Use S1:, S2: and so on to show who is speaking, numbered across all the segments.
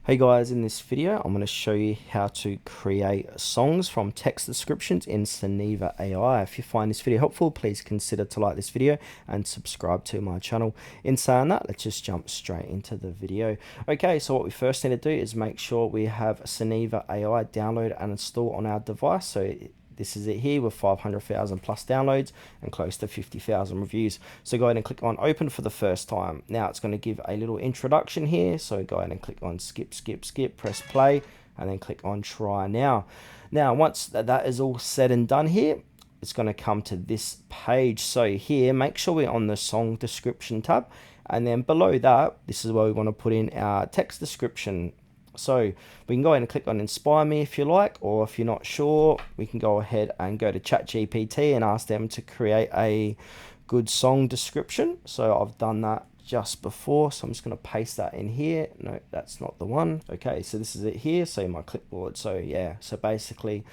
S1: Hey guys, in this video I'm going to show you how to create songs from text descriptions in Soniva AI. If you find this video helpful, please consider to like this video and subscribe to my channel. In saying that, let's just jump straight into the video. Okay, so what we first need to do is make sure we have Soniva AI download and install on our device. So this is it here with 500,000 plus downloads and close to 50,000 reviews. So go ahead and click on open for the first time. Now it's going to give a little introduction here. So go ahead and click on skip, press play, and then click on try now. Now, once that is all said and done here, it's going to come to this page. So here, make sure we're on the song description tab. And then below that, this is where we want to put in our text description. So we can go ahead and click on Inspire Me if you like, or if you're not sure, we can go ahead and go to ChatGPT and ask them to create a good song description. So I've done that just before, so I'm just going to paste that in here. No, that's not the one. Okay, so this is it here. So my clipboard. So yeah, so basically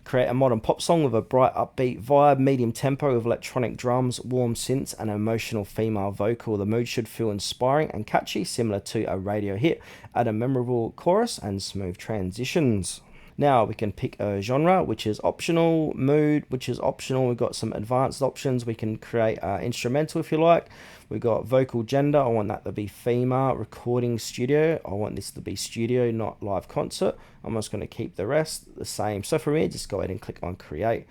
S1: create a modern pop song with a bright upbeat vibe, medium tempo with electronic drums, warm synths, and an emotional female vocal. The mood should feel inspiring and catchy, similar to a radio hit. Add a memorable chorus and smooth transitions. Now we can pick a genre, which is optional, mood, which is optional. We've got some advanced options. We can create instrumental if you like. We've got vocal gender. I want that to be female. Recording studio. I want this to be studio, not live concert. I'm just going to keep the rest the same. So for me, just go ahead and click on create.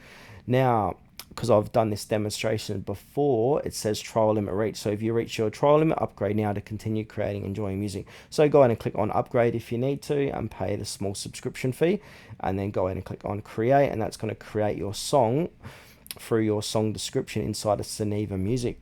S1: Now, because I've done this demonstration before, it says trial limit reached. So if you reach your trial limit, upgrade now to continue creating, enjoying music. So go ahead and click on upgrade if you need to and pay the small subscription fee, and then go ahead and click on create, and that's going to create your song through your song description inside of Soniva Music.